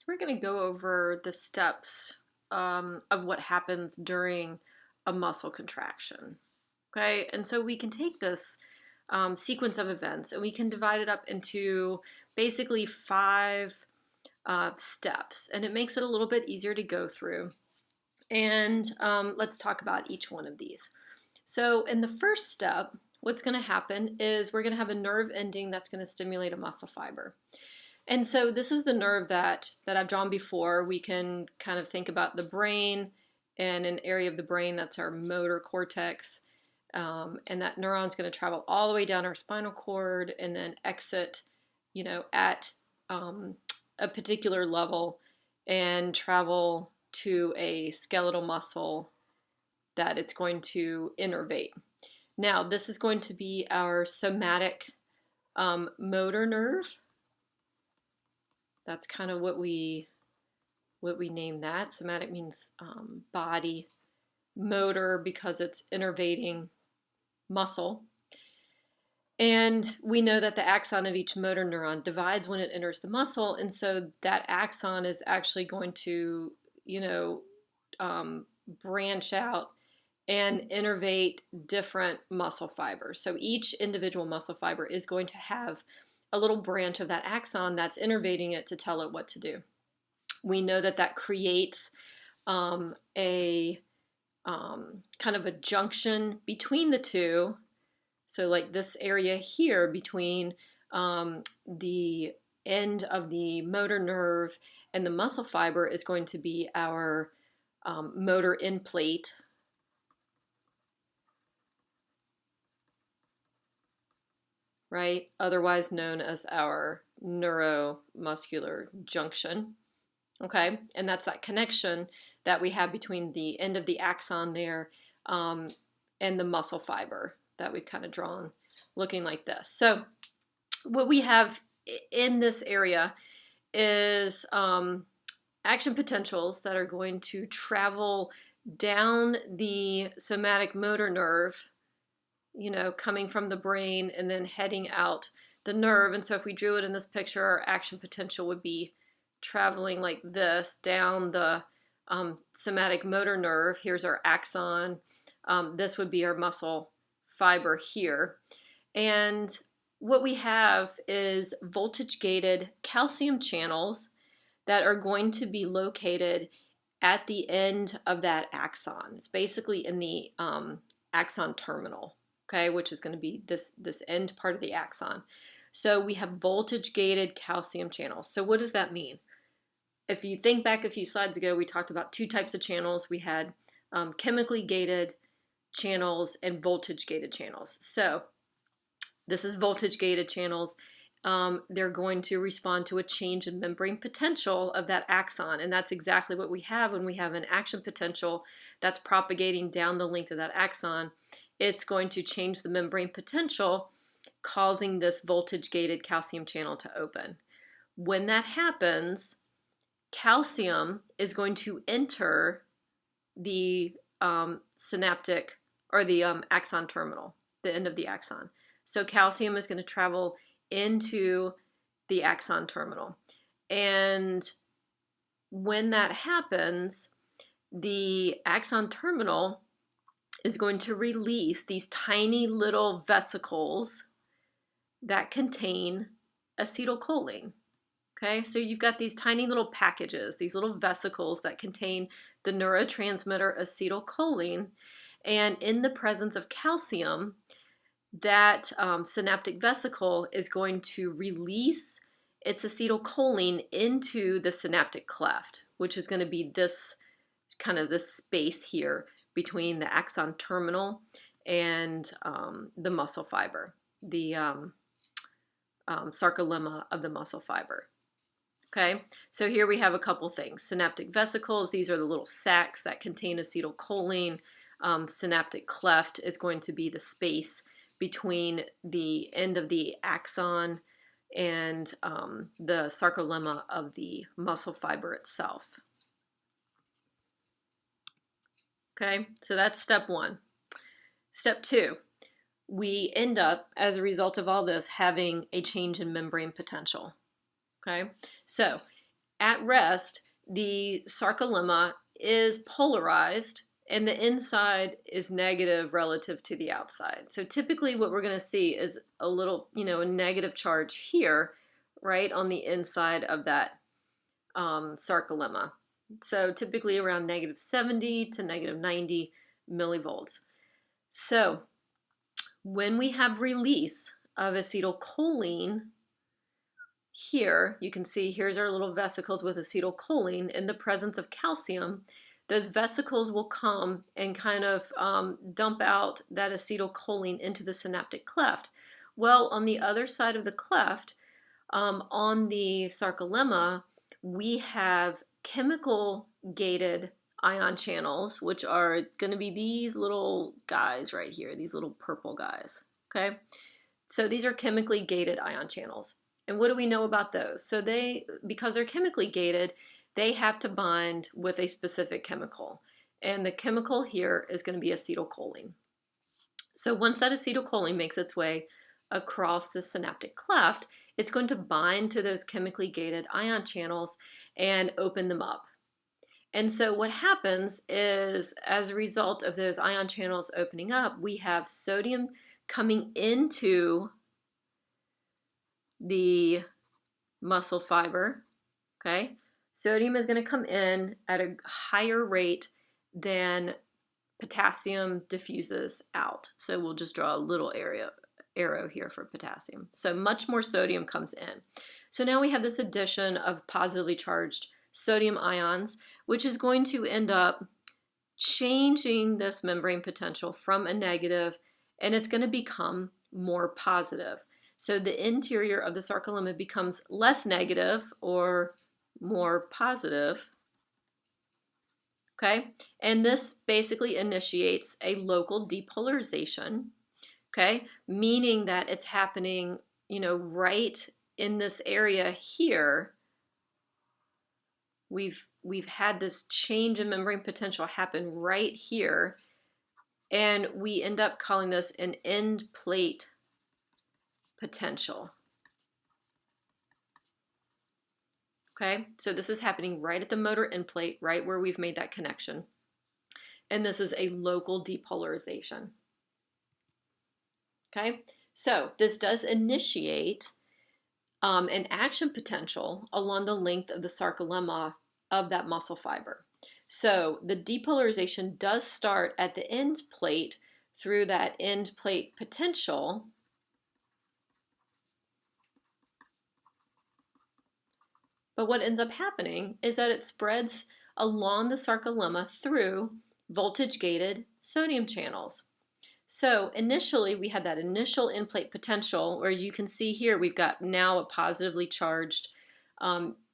So we're going to go over the steps of what happens during a muscle contraction. Okay, and so we can take this sequence of events and we can divide it up into basically five steps, and it makes it a little bit easier to go through. And let's talk about each one of these. So in the first step, what's going to happen is we're going to have a nerve ending that's going to stimulate a muscle fiber. And so this is the nerve that I've drawn before. We can kind of think about the brain and an area of the brain that's our motor cortex. And that neuron's going to travel all the way down our spinal cord and then exit, at a particular level and travel to a skeletal muscle that it's going to innervate. Now, this is going to be our somatic motor nerve. That's kind of what we name that. Somatic means body, motor because it's innervating muscle. And we know that the axon of each motor neuron divides when it enters the muscle, and so that axon is actually going to, branch out and innervate different muscle fibers. So each individual muscle fiber is going to have a little branch of that axon that's innervating it to tell it what to do. We know that that creates a kind of a junction between the two. So like this area here between the end of the motor nerve and the muscle fiber is going to be our motor end plate. Right? Otherwise known as our neuromuscular junction. Okay? And that's that connection that we have between the end of the axon there and the muscle fiber that we've kind of drawn looking like this. So what we have in this area is action potentials that are going to travel down the somatic motor nerve, coming from the brain and then heading out the nerve. And so if we drew it in this picture, our action potential would be traveling like this down the somatic motor nerve. Here's our axon. This would be our muscle fiber here. And what we have is voltage-gated calcium channels that are going to be located at the end of that axon. It's basically in the axon terminal. Okay, which is going to be this end part of the axon. So we have voltage-gated calcium channels. So what does that mean? If you think back a few slides ago, we talked about two types of channels. We had chemically gated channels and voltage-gated channels. So this is voltage-gated channels. They're going to respond to a change in membrane potential of that axon, and that's exactly what we have when we have an action potential that's propagating down the length of that axon. It's going to change the membrane potential, causing this voltage-gated calcium channel to open. When that happens, calcium is going to enter the synaptic or the axon terminal, the end of the axon. So calcium is going to travel into the axon terminal. And when that happens, the axon terminal is going to release these tiny little vesicles that contain acetylcholine. Okay, so you've got these tiny little packages, these little vesicles that contain the neurotransmitter acetylcholine. And in the presence of calcium, that synaptic vesicle is going to release its acetylcholine into the synaptic cleft, which is going to be this kind of this space here between the axon terminal and the muscle fiber, the sarcolemma of the muscle fiber. Okay, so here we have a couple things. Synaptic vesicles, these are the little sacs that contain acetylcholine. Synaptic cleft is going to be the space between the end of the axon and the sarcolemma of the muscle fiber itself. Okay, so that's step one. Step two, we end up, as a result of all this, having a change in membrane potential. Okay, so at rest, the sarcolemma is polarized and the inside is negative relative to the outside. So typically what we're going to see is a little, a negative charge here, right on the inside of that sarcolemma. So typically around negative 70 to negative 90 millivolts. So when we have release of acetylcholine, here you can see here's our little vesicles with acetylcholine. In the presence of calcium, those vesicles will come and kind of dump out that acetylcholine into the synaptic cleft. Well, on the other side of the cleft, on the sarcolemma, we have chemical gated ion channels, which are going to be these little guys right here, these little purple guys, okay? So these are chemically gated ion channels. And what do we know about those? So because they're chemically gated, they have to bind with a specific chemical. And the chemical here is going to be acetylcholine. So once that acetylcholine makes its way across the synaptic cleft, it's going to bind to those chemically gated ion channels and open them up. And so what happens is, as a result of those ion channels opening up, we have sodium coming into the muscle fiber, okay? Sodium is going to come in at a higher rate than potassium diffuses out. So we'll just draw a little arrow here for potassium. So much more sodium comes in. So now we have this addition of positively charged sodium ions, which is going to end up changing this membrane potential from a negative, and it's going to become more positive. So the interior of the sarcolemma becomes less negative or more positive. Okay, and this basically initiates a local depolarization, okay, meaning that it's happening, right in this area here. We've had this change in membrane potential happen right here, and we end up calling this an end plate potential. Okay, so this is happening right at the motor end plate, right where we've made that connection. And this is a local depolarization. Okay, so this does initiate an action potential along the length of the sarcolemma of that muscle fiber. So the depolarization does start at the end plate through that end plate potential. But what ends up happening is that it spreads along the sarcolemma through voltage-gated sodium channels. So initially, we had that initial end plate potential, where you can see here we've got now a positively charged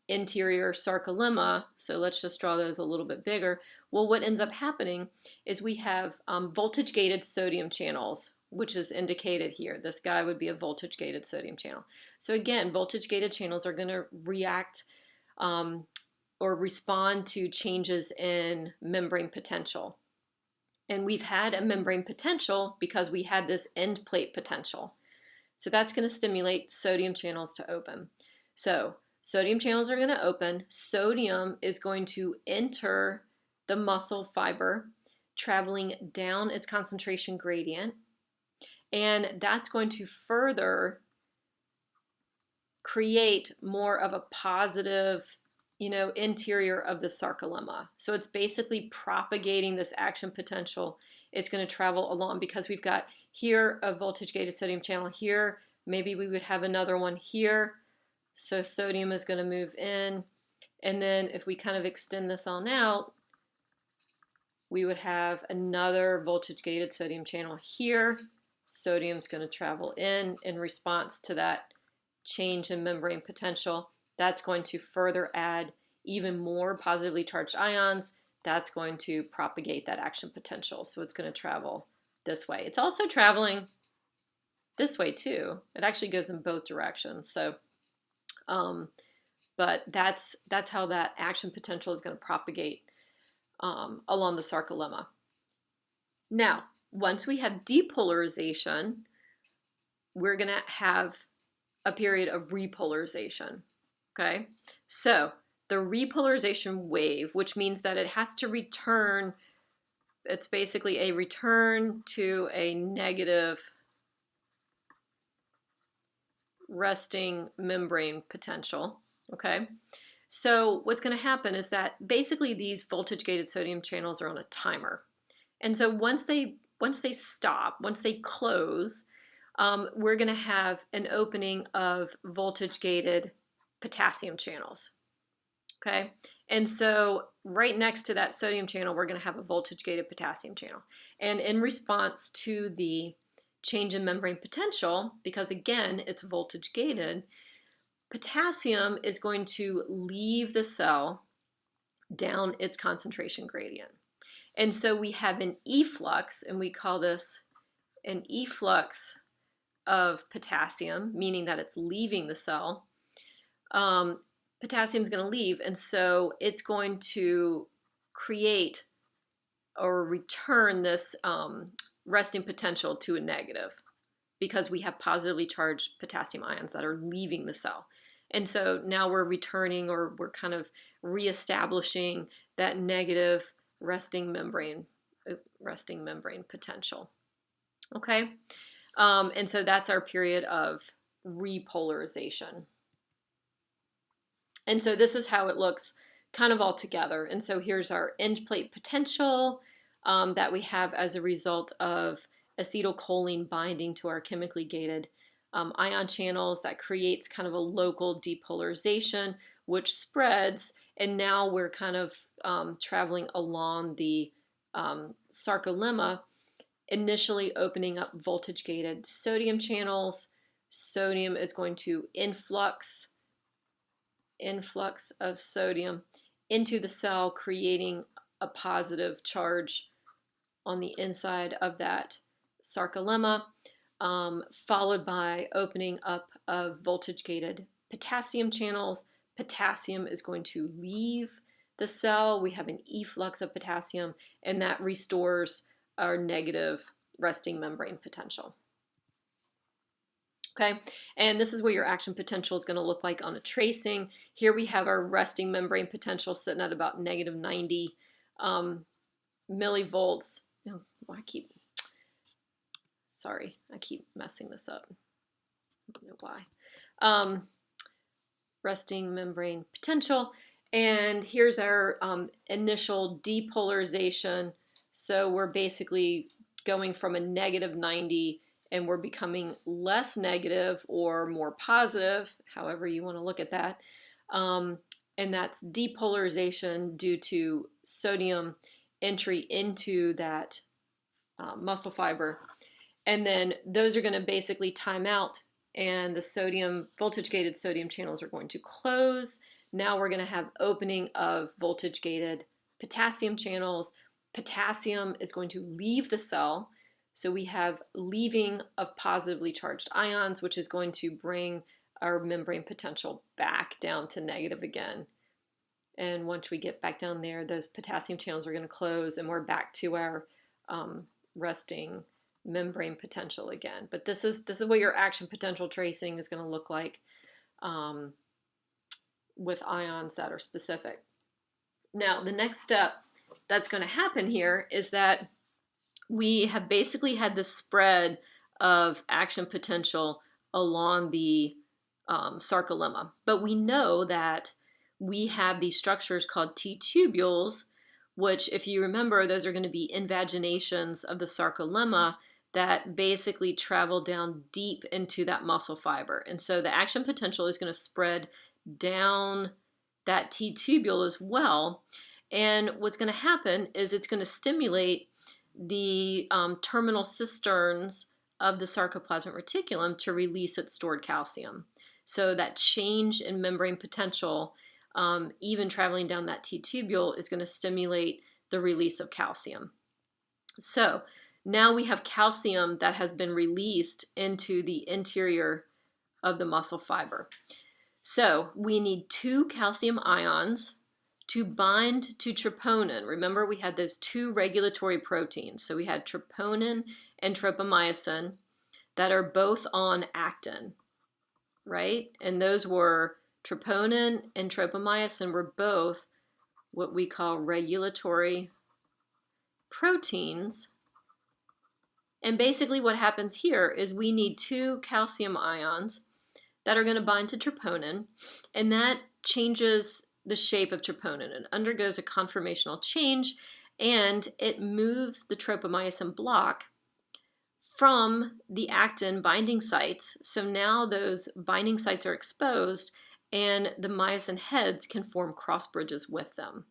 interior sarcolemma. So let's just draw those a little bit bigger. Well, what ends up happening is we have voltage-gated sodium channels, which is indicated here. This guy would be a voltage-gated sodium channel. So again, voltage-gated channels are going to react or respond to changes in membrane potential. And we've had a membrane potential because we had this end plate potential. So that's going to stimulate sodium channels to open. So sodium channels are going to open. Sodium is going to enter the muscle fiber, traveling down its concentration gradient. And that's going to further create more of a positive, interior of the sarcolemma. So it's basically propagating this action potential. It's going to travel along because we've got here a voltage-gated sodium channel here. Maybe we would have another one here. So sodium is going to move in. And then if we kind of extend this on out, we would have another voltage-gated sodium channel here. Sodium's going to travel in response to that change in membrane potential. That's going to further add even more positively charged ions. That's going to propagate that action potential. So it's going to travel this way. It's also traveling this way too. It actually goes in both directions. So, but that's how that action potential is going to propagate along the sarcolemma. Now, once we have depolarization, we're going to have a period of repolarization. Okay, so the repolarization wave, which means that it has to return. It's basically a return to a negative resting membrane potential, okay? So what's going to happen is that basically these voltage-gated sodium channels are on a timer. And so once they stop, once they close, we're going to have an opening of voltage-gated potassium channels, okay? And so right next to that sodium channel, we're going to have a voltage-gated potassium channel. And in response to the change in membrane potential, because again, it's voltage-gated, potassium is going to leave the cell down its concentration gradient. And so we have an efflux, and we call this an efflux of potassium, meaning that it's leaving the cell. Potassium is going to leave, and so it's going to create or return this resting potential to a negative because we have positively charged potassium ions that are leaving the cell. And so now we're returning, or we're kind of reestablishing that negative resting membrane potential. Okay? And so that's our period of repolarization. And so this is how it looks kind of all together. And so here's our end plate potential that we have as a result of acetylcholine binding to our chemically gated ion channels. That creates kind of a local depolarization, which spreads. And now we're kind of traveling along the sarcolemma, initially opening up voltage-gated sodium channels. Sodium is going to influx of sodium into the cell, creating a positive charge on the inside of that sarcolemma, followed by opening up of voltage-gated potassium channels. Potassium is going to leave the cell. We have an efflux of potassium, and that restores our negative resting membrane potential. Okay, and this is what your action potential is going to look like on a tracing. Here we have our resting membrane potential sitting at about negative 90 millivolts. Oh, I keep messing this up. I don't know why. Resting membrane potential. And here's our initial depolarization. So we're basically going from a negative 90 and we're becoming less negative or more positive, however you want to look at that. And that's depolarization due to sodium entry into that muscle fiber. And then those are going to basically time out, and the sodium, voltage-gated sodium channels are going to close. Now we're going to have opening of voltage-gated potassium channels. Potassium is going to leave the cell. So we have leaving of positively charged ions, which is going to bring our membrane potential back down to negative again. And once we get back down there, those potassium channels are going to close, and we're back to our resting membrane potential again. But this is what your action potential tracing is going to look like with ions that are specific. Now, the next step that's going to happen here is that we have basically had this spread of action potential along the sarcolemma. But we know that we have these structures called T-tubules, which, if you remember, those are going to be invaginations of the sarcolemma that basically travel down deep into that muscle fiber. And so the action potential is going to spread down that T-tubule as well. And what's going to happen is it's going to stimulate the terminal cisterns of the sarcoplasmic reticulum to release its stored calcium. So that change in membrane potential, even traveling down that T-tubule, is going to stimulate the release of calcium. So now we have calcium that has been released into the interior of the muscle fiber. So we need 2 calcium ions to bind to troponin. Remember, we had those 2 regulatory proteins. So we had troponin and tropomyosin that are both on actin, right? And those were Troponin and tropomyosin were both what we call regulatory proteins. And basically what happens here is we need two calcium ions that are going to bind to troponin, and that changes the shape of troponin. It undergoes a conformational change, and it moves the tropomyosin block from the actin binding sites. So now those binding sites are exposed, and the myosin heads can form cross bridges with them.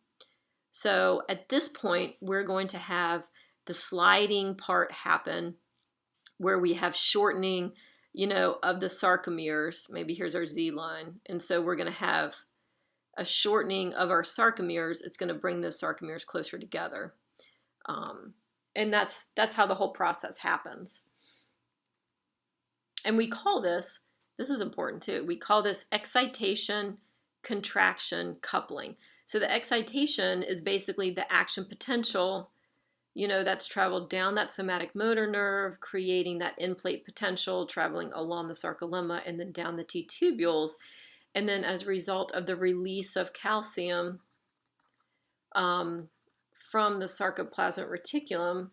So at this point, we're going to have the sliding part happen where we have shortening, of the sarcomeres. Maybe here's our Z line. And so we're going to have a shortening of our sarcomeres. It's going to bring those sarcomeres closer together. And that's how the whole process happens. And we call this is important too, we call this excitation, contraction, coupling. So the excitation is basically the action potential, that's traveled down that somatic motor nerve, creating that end-plate potential, traveling along the sarcolemma and then down the T-tubules. And then as a result of the release of calcium from the sarcoplasmic reticulum,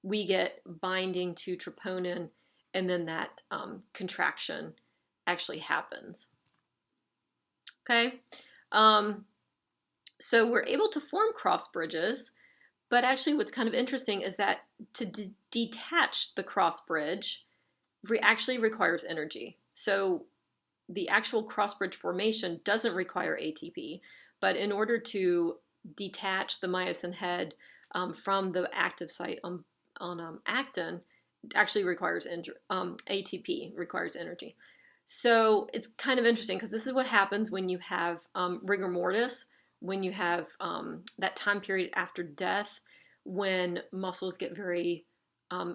we get binding to troponin, and then that contraction actually happens. Okay, so we're able to form cross bridges, but actually what's kind of interesting is that to detach the cross bridge actually requires energy. So the actual cross bridge formation doesn't require ATP, but in order to detach the myosin head from the active site on actin, it actually requires ATP, requires energy. So it's kind of interesting because this is what happens when you have rigor mortis, when you have that time period after death, when muscles get very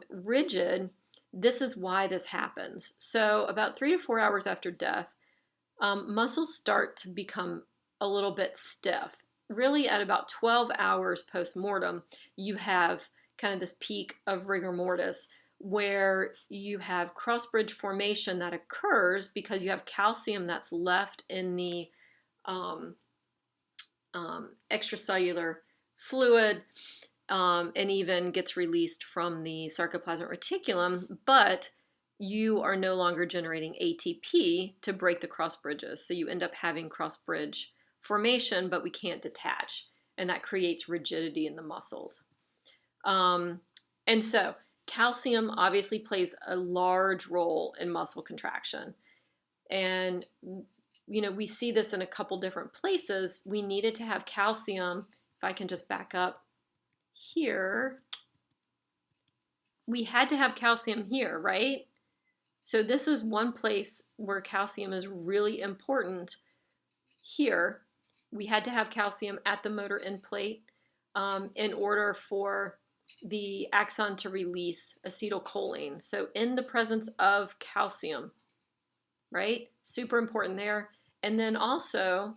rigid. This is why this happens. So about 3 to 4 hours after death, muscles start to become a little bit stiff. Really at about 12 hours post-mortem, you have kind of this peak of rigor mortis where you have cross-bridge formation that occurs because you have calcium that's left in the extracellular fluid and even gets released from the sarcoplasmic reticulum, but you are no longer generating ATP to break the cross bridges. So you end up having cross bridge formation, but we can't detach, and that creates rigidity in the muscles. And so calcium obviously plays a large role in muscle contraction. And, we see this in a couple different places. We needed to have calcium. If I can just back up here, we had to have calcium here, right? So this is one place where calcium is really important here. We had to have calcium at the motor end plate in order for the axon to release acetylcholine. So in the presence of calcium, right? Super important there. And then also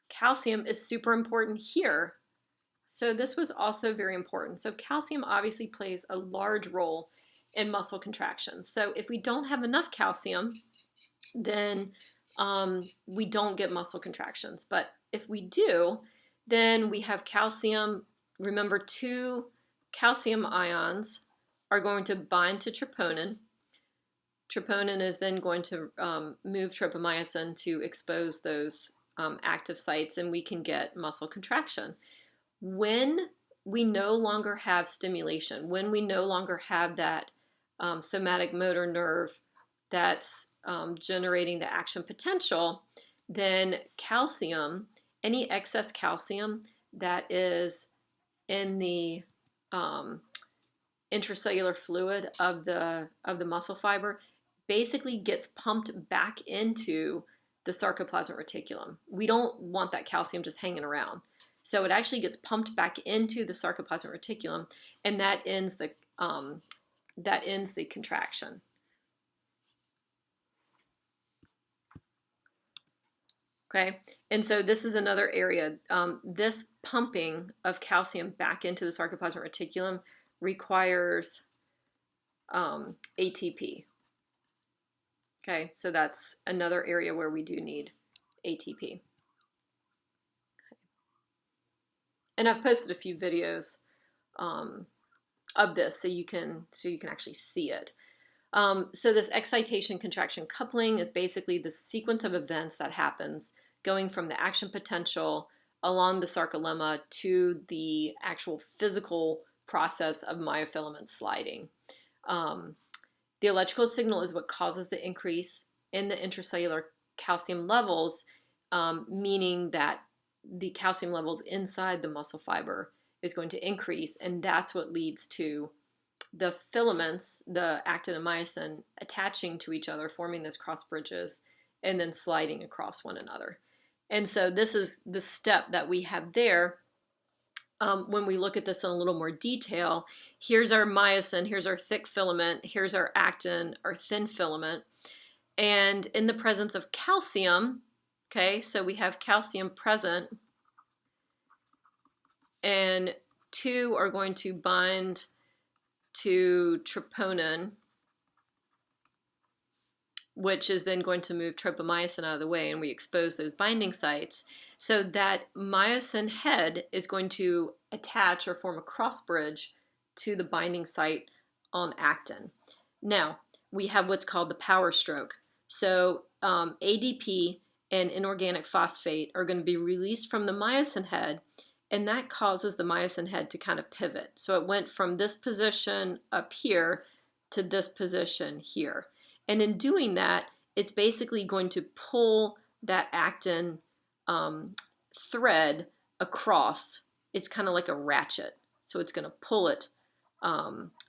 calcium is super important here. So this was also very important. So calcium obviously plays a large role in muscle contraction. So if we don't have enough calcium, then we don't get muscle contractions. But if we do, then we have calcium. Remember, two calcium ions are going to bind to troponin. Troponin is then going to move tropomyosin to expose those active sites, and we can get muscle contraction. When we no longer have stimulation, when we no longer have that somatic motor nerve that's generating the action potential, then calcium, any excess calcium that is in the intracellular fluid of the muscle fiber basically gets pumped back into the sarcoplasmic reticulum. We don't want that calcium just hanging around. So it actually gets pumped back into the sarcoplasmic reticulum, and that ends the contraction. Okay, and so this is another area. This pumping of calcium back into the sarcoplasmic reticulum requires ATP. Okay, so that's another area where we do need ATP. And I've posted a few videos of this so you can actually see it. So this excitation contraction coupling is basically the sequence of events that happens going from the action potential along the sarcolemma to the actual physical process of myofilament sliding. The electrical signal is what causes the increase in the intracellular calcium levels, meaning that the calcium levels inside the muscle fiber is going to increase, and that's what leads to the filaments, the actin and myosin, attaching to each other, forming those cross bridges, and then sliding across one another. And so this is the step that we have there. When we look at this in a little more detail, here's our myosin, here's our thick filament, here's our actin, our thin filament. And in the presence of calcium, okay, so we have calcium present, and two are going to bind to troponin, which is then going to move tropomyosin out of the way, and we expose those binding sites. So that myosin head is going to attach or form a cross bridge to the binding site on actin. Now, we have what's called the power stroke. So ADP and inorganic phosphate are going to be released from the myosin head, and that causes the myosin head to kind of pivot. So it went from this position up here to this position here. And in doing that, it's basically going to pull that actin thread across. It's kind of like a ratchet. So it's going to pull it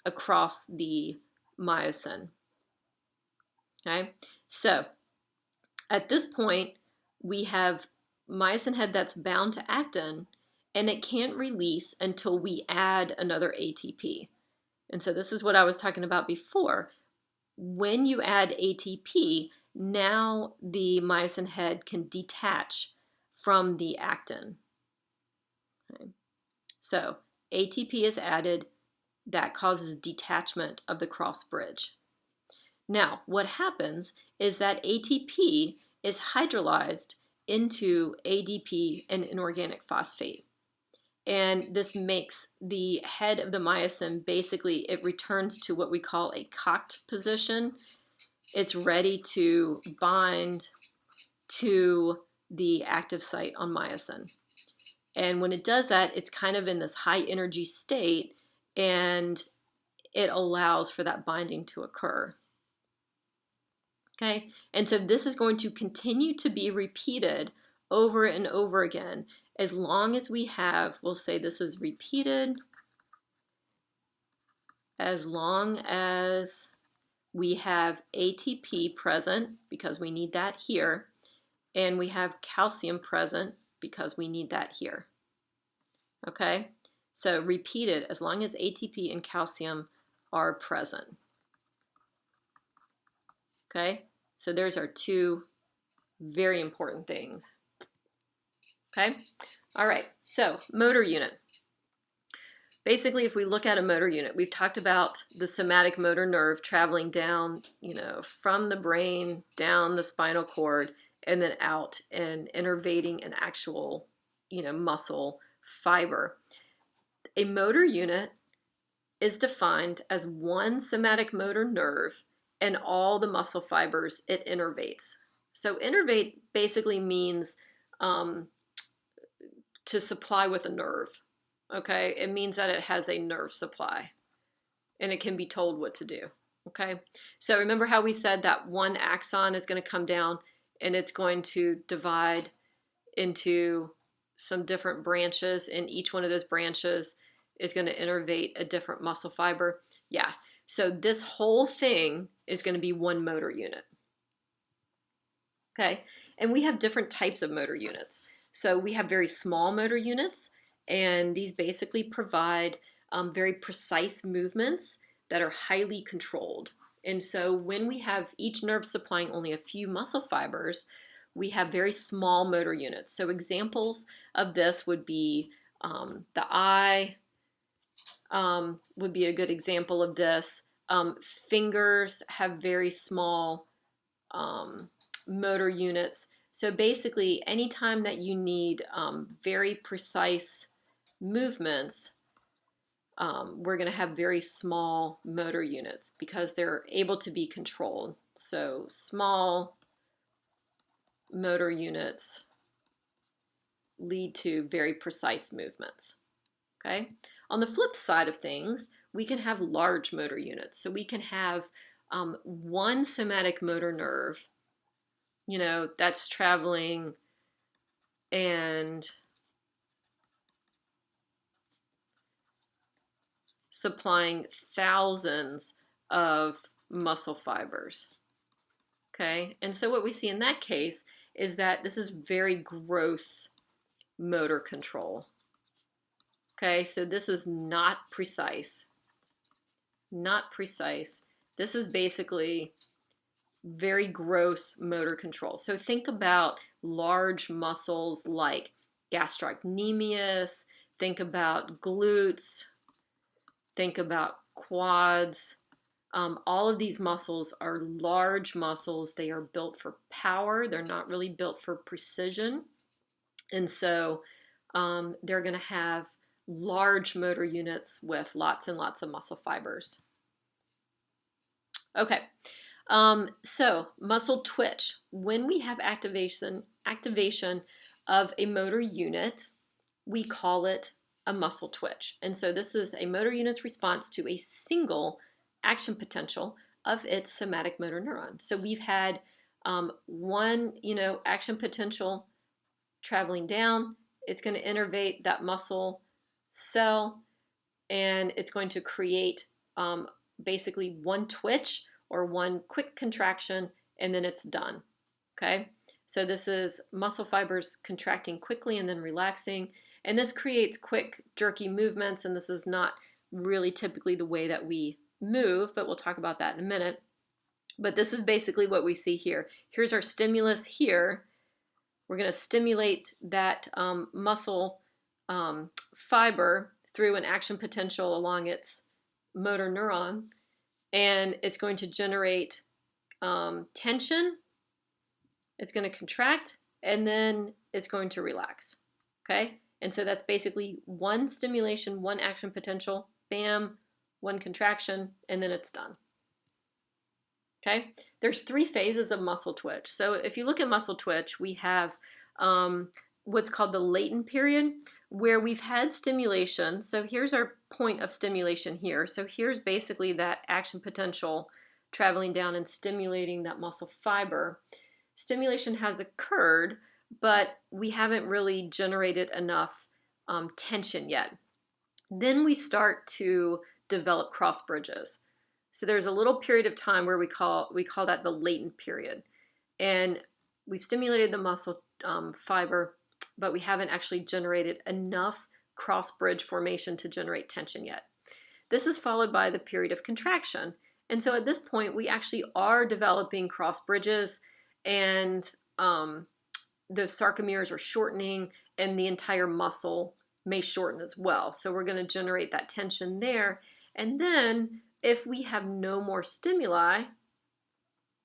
across the myosin. Okay, so at this point, we have myosin head that's bound to actin, and it can't release until we add another ATP. And so this is what I was talking about before. When you add ATP, now the myosin head can detach from the actin. Okay. So ATP is added, that causes detachment of the cross bridge. Now, what happens is that ATP is hydrolyzed into ADP and inorganic phosphate. And this makes the head of the myosin, basically, it returns to what we call a cocked position. It's ready to bind to the active site on myosin. And when it does that, it's kind of in this high energy state, and it allows for that binding to occur. Okay, and so this is going to continue to be repeated over and over again as long as we have, we'll say this is repeated, as long as we have ATP present, because we need that here, and we have calcium present because we need that here. Okay, so repeat it as long as ATP and calcium are present. Okay, so there's our two very important things. Okay, all right, so motor unit. Basically, if we look at a motor unit, we've talked about the somatic motor nerve traveling down, from the brain, down the spinal cord, and then out and innervating an actual, muscle fiber. A motor unit is defined as one somatic motor nerve and all the muscle fibers it innervates. So innervate basically means to supply with a nerve. Okay, it means that it has a nerve supply and it can be told what to do. Okay, so remember how we said that one axon is going to come down and it's going to divide into some different branches, and each one of those branches is going to innervate a different muscle fiber. Yeah, so this whole thing is going to be one motor unit. Okay, and we have different types of motor units. So we have very small motor units, and these basically provide very precise movements that are highly controlled. And so when we have each nerve supplying only a few muscle fibers, we have very small motor units. So examples of this would be the eye would be a good example of this. Fingers have very small motor units. So basically, anytime that you need very precise movements, we're going to have very small motor units because they're able to be controlled. So small motor units lead to very precise movements. Okay. On the flip side of things, we can have large motor units. So we can have one somatic motor nerve, that's traveling and supplying thousands of muscle fibers. Okay. And so what we see in that case is that this is very gross motor control. Okay. So this is not precise. Not precise. This is basically very gross motor control. So think about large muscles like gastrocnemius, think about glutes, think about quads. All of these muscles are large muscles. They are built for power. They're not really built for precision. And so they're going to have large motor units with lots and lots of muscle fibers. Okay, so muscle twitch. When we have activation of a motor unit, we call it a muscle twitch. And so this is a motor unit's response to a single action potential of its somatic motor neuron. So we've had one, action potential traveling down. It's going to innervate that muscle cell, and it's going to create basically one twitch or one quick contraction, and then it's done. Okay, so this is muscle fibers contracting quickly and then relaxing, and this creates quick jerky movements, and this is not really typically the way that we move, but we'll talk about that in a minute. But this is basically what we see here. Here's our stimulus here. We're going to stimulate that muscle fiber through an action potential along its motor neuron, and it's going to generate tension. It's going to contract, and then it's going to relax. Okay, and so that's basically one stimulation, one action potential, bam, one contraction, and then it's done. Okay, there's 3 phases of muscle twitch. So if you look at muscle twitch, we have what's called the latent period, where we've had stimulation. So here's our point of stimulation here. So here's basically that action potential traveling down and stimulating that muscle fiber. Stimulation has occurred, but we haven't really generated enough tension yet. Then we start to develop cross bridges. So there's a little period of time where we call that the latent period, and we've stimulated the muscle fiber, but we haven't actually generated enough cross bridge formation to generate tension yet. This is followed by the period of contraction, and so at this point we actually are developing cross bridges, and those sarcomeres are shortening, and the entire muscle may shorten as well. So we're going to generate that tension there, and then if we have no more stimuli,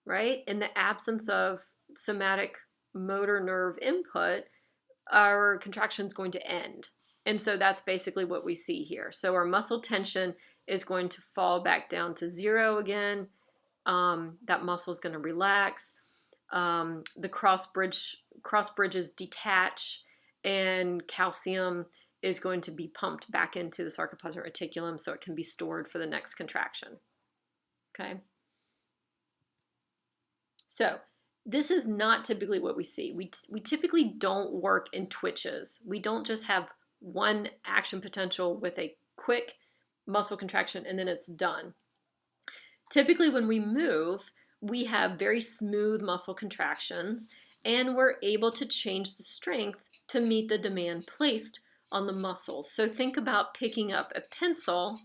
right, in the absence of somatic motor nerve input, our contraction is going to end. And so that's basically what we see here. So our muscle tension is going to fall back down to 0 again. That muscle is going to relax. The cross bridges detach, and calcium is going to be pumped back into the sarcoplasmic reticulum so it can be stored for the next contraction. Okay. So this is not typically what we see. We typically don't work in twitches. We don't just have one action potential with a quick muscle contraction and then it's done. Typically when we move, we have very smooth muscle contractions, and we're able to change the strength to meet the demand placed on the muscles. So think about picking up a pencil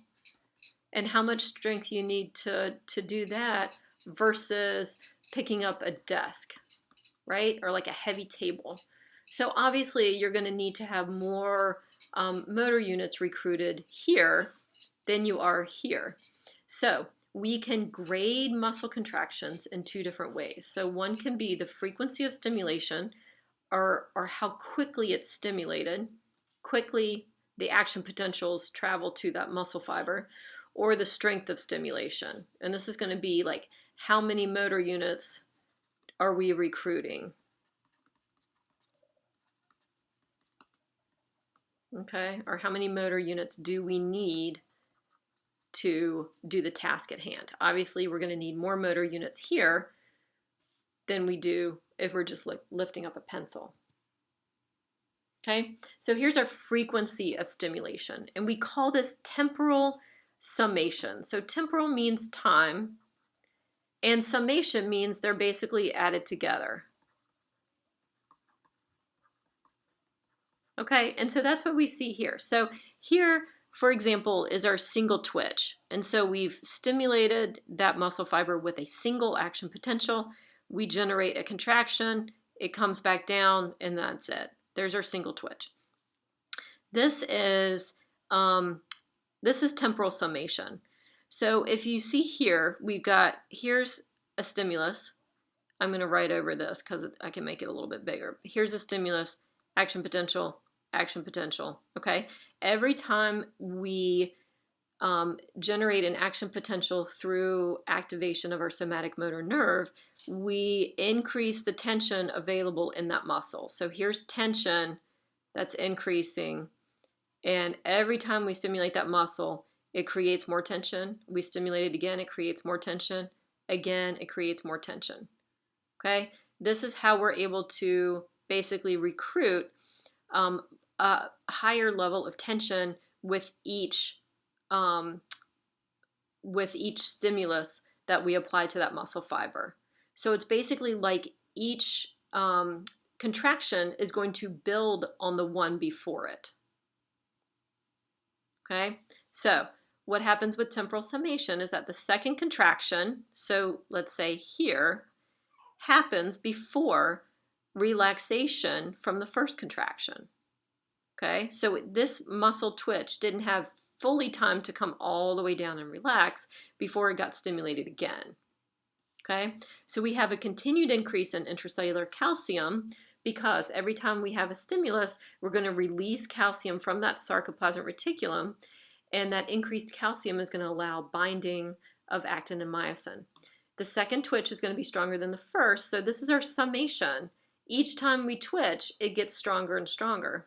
and how much strength you need to do that versus picking up a desk, right? Or like a heavy table. So obviously you're going to need to have more motor units recruited here than you are here. So we can grade muscle contractions in two different ways. So one can be the frequency of stimulation, or how quickly it's stimulated, quickly the action potentials travel to that muscle fiber, or the strength of stimulation. And this is going to be like, how many motor units are we recruiting? Okay, or how many motor units do we need to do the task at hand? Obviously, we're going to need more motor units here than we do if we're just lifting up a pencil. Okay, so here's our frequency of stimulation, and we call this temporal summation. So temporal means time, and summation means they're basically added together. Okay, and so that's what we see here. So here, for example, is our single twitch. And so we've stimulated that muscle fiber with a single action potential. We generate a contraction, it comes back down, and that's it. There's our single twitch. This is temporal summation. So if you see here, here's a stimulus. I'm going to write over this because I can make it a little bit bigger. Here's a stimulus, action potential, okay? Every time we generate an action potential through activation of our somatic motor nerve, we increase the tension available in that muscle. So here's tension that's increasing, and every time we stimulate that muscle, it creates more tension. We stimulate it again, it creates more tension. Again, it creates more tension. Okay? This is how we're able to basically recruit a higher level of tension with each stimulus that we apply to that muscle fiber. So it's basically like each contraction is going to build on the one before it. Okay, so what happens with temporal summation is that the second contraction, so let's say here, happens before relaxation from the first contraction. Okay, so this muscle twitch didn't have fully time to come all the way down and relax before it got stimulated again. Okay, so we have a continued increase in intracellular calcium because every time we have a stimulus, we're going to release calcium from that sarcoplasmic reticulum, and that increased calcium is going to allow binding of actin and myosin. The second twitch is going to be stronger than the first, so this is our summation. Each time we twitch, it gets stronger and stronger.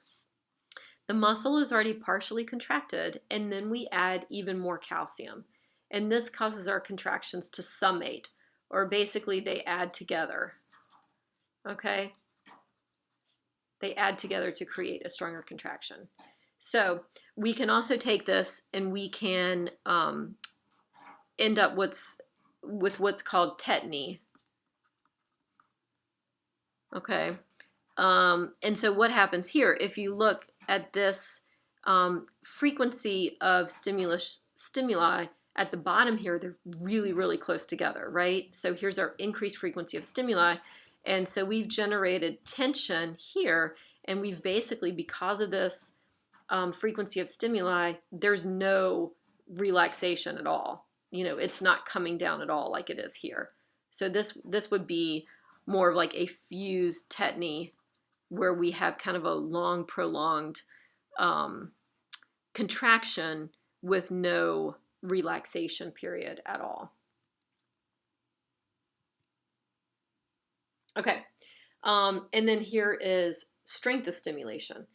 The muscle is already partially contracted, and then we add even more calcium. And this causes our contractions to summate, or basically they add together. Okay? They add together to create a stronger contraction. So we can also take this and we can end up with what's called tetany. Okay? And so what happens here, if you look at this frequency of stimuli at the bottom here, they're really, really close together, right? So here's our increased frequency of stimuli. And so we've generated tension here, and we've basically, because of this frequency of stimuli, there's no relaxation at all. You know, it's not coming down at all like it is here. So this would be more of like a fused tetany, where we have kind of a long, prolonged contraction with no relaxation period at all. Okay, and then here is strength of stimulation.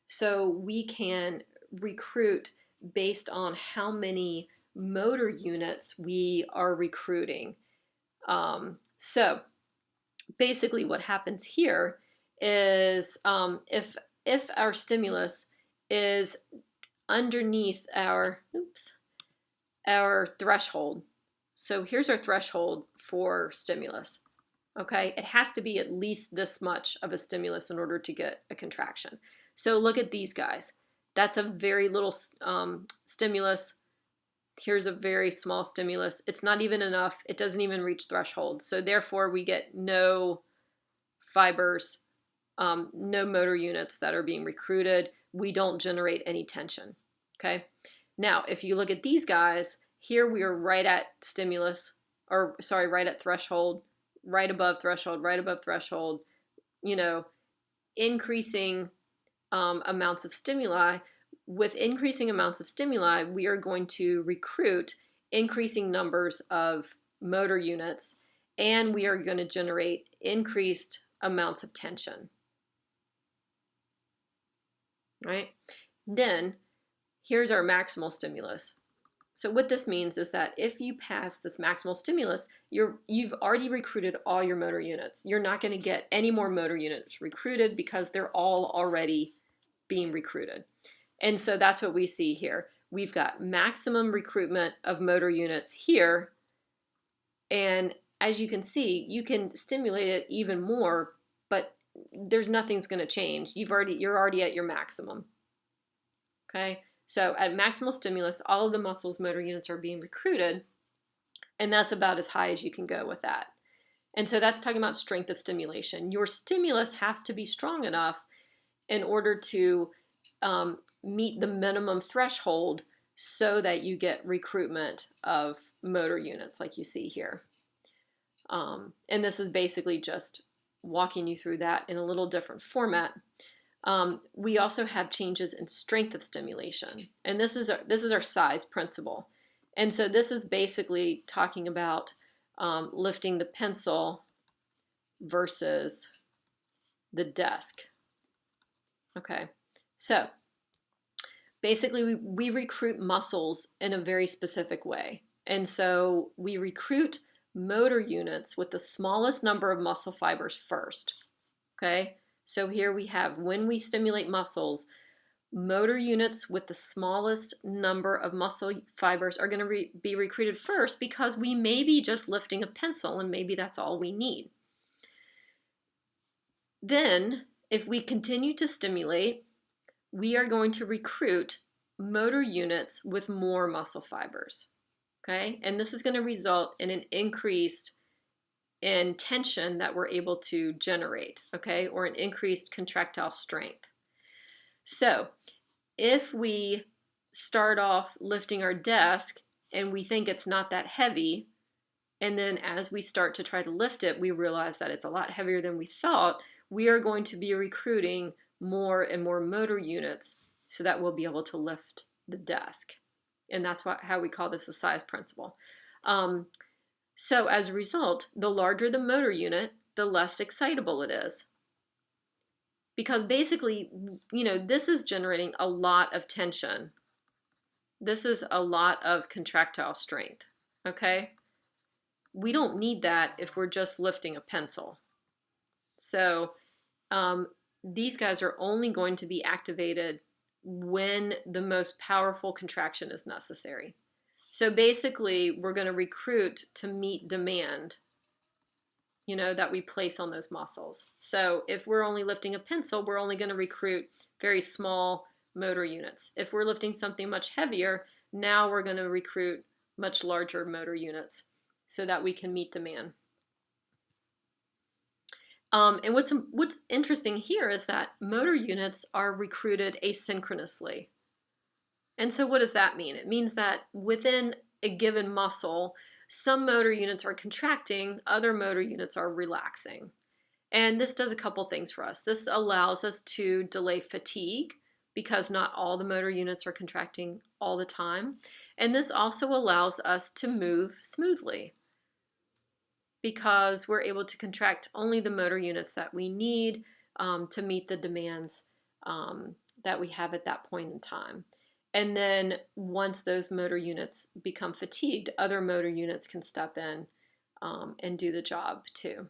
So we can recruit based on how many motor units we are recruiting. So basically what happens here is if our stimulus is underneath our threshold. So here's our threshold for stimulus. Okay, it has to be at least this much of a stimulus in order to get a contraction. So look at these guys. That's a very little stimulus. Here's a very small stimulus. It's not even enough. It doesn't even reach threshold. So therefore we get no fibers, no motor units that are being recruited. We don't generate any tension. Okay. Now, if you look at these guys, Here we are right at stimulus, or sorry, right at threshold, right above threshold, you know, increasing amounts of stimuli. With increasing amounts of stimuli, we are going to recruit increasing numbers of motor units, and we are going to generate increased amounts of tension. Right? Then here's our maximal stimulus. So what this means is that if you pass this maximal stimulus, you've already recruited all your motor units. You're not going to get any more motor units recruited because they're all already being recruited. And so that's what we see here. We've got maximum recruitment of motor units here. And as you can see, you can stimulate it even more, but there's nothing's going to change. You're already at your maximum. Okay? So at maximal stimulus, all of the muscles' motor units are being recruited, and that's about as high as you can go with that. And so that's talking about strength of stimulation. Your stimulus has to be strong enough in order to meet the minimum threshold so that you get recruitment of motor units like you see here. And this is basically just walking you through that in a little different format. We also have changes in strength of stimulation, and this is our size principle. And so this is basically talking about lifting the pencil versus the desk. Okay, so basically we recruit muscles in a very specific way. And so we recruit motor units with the smallest number of muscle fibers first. Okay, so here we have, when we stimulate muscles, motor units with the smallest number of muscle fibers are going to be recruited first, because we may be just lifting a pencil and maybe that's all we need. Then, if we continue to stimulate, we are going to recruit motor units with more muscle fibers. Okay, and this is going to result in an increased in tension that we're able to generate, okay, or an increased contractile strength. So if we start off lifting our desk and we think it's not that heavy, and then as we start to try to lift it, we realize that it's a lot heavier than we thought, we are going to be recruiting more and more motor units so that we'll be able to lift the desk. And that's how we call this the size principle. So as a result, the larger the motor unit, the less excitable it is. Because basically, this is generating a lot of tension. This is a lot of contractile strength, okay? We don't need that if we're just lifting a pencil. So these guys are only going to be activated when the most powerful contraction is necessary. So basically, we're going to recruit to meet demand, that we place on those muscles. So if we're only lifting a pencil, we're only going to recruit very small motor units. If we're lifting something much heavier, now we're going to recruit much larger motor units so that we can meet demand. And what's interesting here is that motor units are recruited asynchronously. And so what does that mean? It means that within a given muscle, some motor units are contracting, other motor units are relaxing. And this does a couple things for us. This allows us to delay fatigue because not all the motor units are contracting all the time. And this also allows us to move smoothly because we're able to contract only the motor units that we need to meet the demands that we have at that point in time. And then once those motor units become fatigued, other motor units can step in and do the job too.